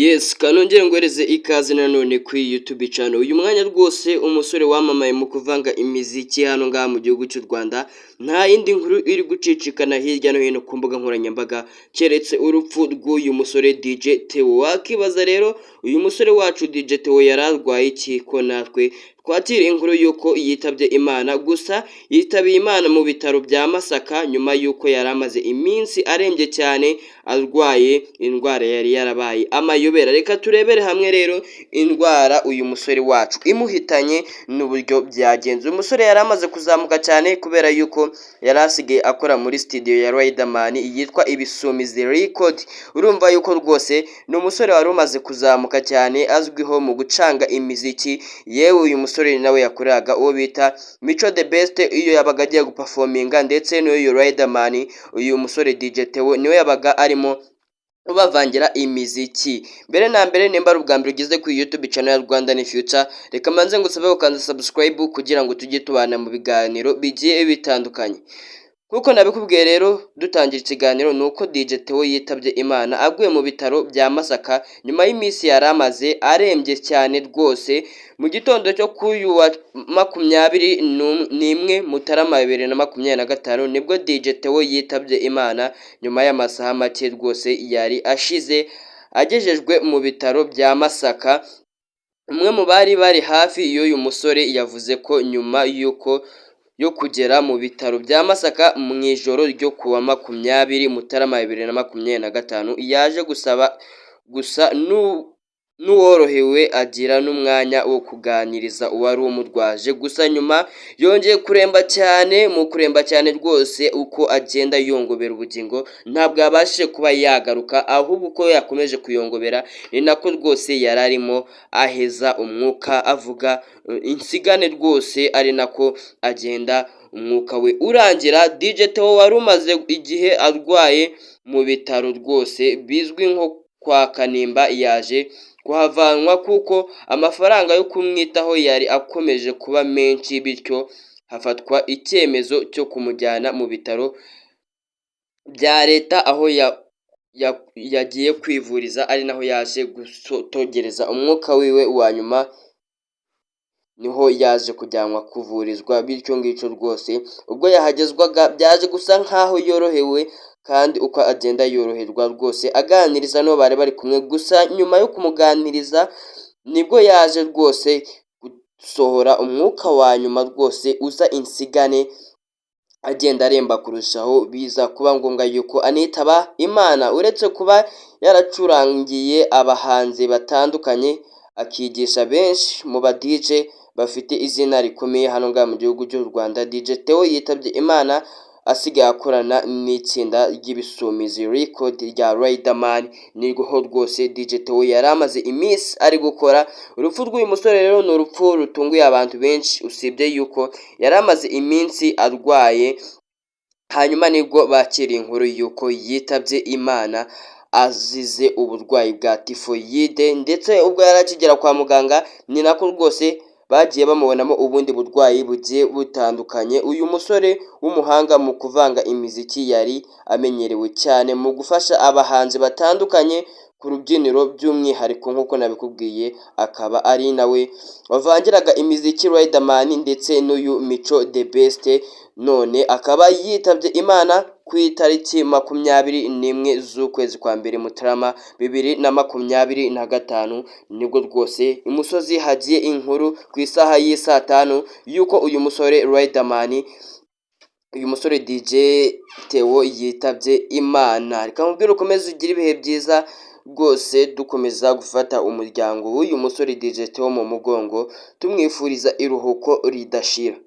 Yes, kanongere ngwereze ikaze nanone kuri YouTube channel. Uyu mwanya rwose umusore wamamaye mu kuvanga imiziki hano ngaha mu gihugu cy'u Rwanda, nta yindi nkuru iri gucicikana hirya no hino ku mbuga nkoranyambaga keretse urupfu rw'uyu musore DJ Theo. Wakibaza rero uyu musore wacu DJ Theo yararwaye iki ko natwe twakira inkuru yuko yitabye Imana, gusa yitabiye Imana mu bitaro bya Masaka nyuma yuko yari amaze iminsi arembye cyane arwaye indwara yari yarabaye amayobera. Reka turebere hamwe rero indwara uyu musore wacu imuhitanye n'uburyo byagenze. Uyu musore yari amaze kuzamuka cyane kubera yuko yari asigaye akora muri studio ya Riderman yitwa Ibisumizi Record. Urumva yuko rwose ni umusore wari umaze kuzamuka cyane azwiho mu gucanga imiziki, yewe uyu musore nawe yakoraga uwo bita Mico the Best iyo yabaga agiye guperforminga, ndetse n'uyu Riderman uyu musore DJ Theo niwe yabaga arimo ubavangira imiziki. Mbere na mbere nimba ari ubwa mbere ugeze kuri YouTube channel ya Rwandan Future, reka manze ngusabe ukanza subscribe kugira ngo tujye tubana mu biganiro bigiye bitandukanye. Kuko nabikubwiye rero dutangira ikiganiro nuko DJ Theo yitabye Imana aguye mu bitaro bya Masaka nyuma y'iminsi yari amaze arembye cyane rwose. Mu gitondo cyo kuyu wa 21 Mutarama 2025 nibwo DJ Theo yitabye Imana nyuma y'amasaha make rwose yari ashize agejejwe mu bitaro bya Masaka. Umwe mu bari hafi y'uyu musore yavuze ko nyuma yo kugera mu bitaro bya Masaka mu ijoro ryo kuwa 20 Mutarama 2025 yaje gusaba gusa n'uworohewe agira n'umwanya wo kuganiriza uwari umurwaje, gusa nyuma yongeye kuremba cyane. Mu kuremba cyane rwose uko agenda yongobera ubugingo ntabwo yabashije kuba yagaruka, ahubwo uko yakomeje kuyongobera ni nako rwose yari arimo aheza umwuka avuga insigane rwose, ari nako agenda umwuka we urangira. DJ Theo wari umaze igihe arwaye mu bitaro rwose bizwi nko kwa Kanimba yaje kuhavanwa kuko amafaranga yo kumwitaho yari akomeje kuba menshi, bityo hafatwa icyemezo cyo kumujyana mu bitaro bya leta aho yagiye kwivuriza, ari naho yaje gutogereza umwuka wiwe wa nyuma, niho yaje kujyanwa kuvurizwa. Bityo ngicyo rwose ubwo yahagezwaga byaje gusa nkaho yorohewe, kandi uko agenda yoroherwa rwose aganiriza n'uwo bari kumwe, gusa nyuma yo kumuganiriza nibwo yaje rwose gusohora umwuka wa nyuma rwose uza insigane, agenda aremba kurushaho, biza kuba ngombwa yuko anitaba Imana. Uretse kuba yaracurangiye abahanzi batandukanye akigisha benshi mu ba DJ bafite izina rikomeye hano ngaha mu gihugu cy'u Rwanda, DJ Theo yitabye Imana asigaye akorana n'itsinda ry'Ibisumizi Record rya Riderman. Nirwo rwose DJ Theo yari amaze iminsi ari gukora. Urupfu rw'uyu musore rero ni urupfu rutunguye abantu benshi, usibye yuko yari amaze iminsi arwaye, hanyuma nibwo bakiriye inkuru yuko yitabye Imana azize uburwayi bwa tifoyide, ndetse ubwo yari akigera kwa muganga ni nako rwose bagiye bamubonamo ubundi burwayi bugiye butandukanye. Uyu musore w'umuhanga mu kuvanga imiziki yari amenyerewe cyane mu gufasha abahanzi batandukanye ku rubyiniro, by'umwihariko nk'uko nabikubwiye akaba ari nawe wavangiraga imiziki Riderman ndetse n'uyu Mico the Best. None akaba yitabye Imana ku itariki 21 z'ukwezi kwa mbere Mutarama 2025 nibwo rwose imusozi hagiye inkuru ku isaha y'isaa 5 yuko uyu musore Riderman, uyu musore DJ Theo yitabye Imana. Reka mubwire ukomeze ugira ibihe byiza rwose, dukomeza gufata umuryango w'uyu musore DJ Theo mu mugongo, tumwifuriza iruhuko ridashira.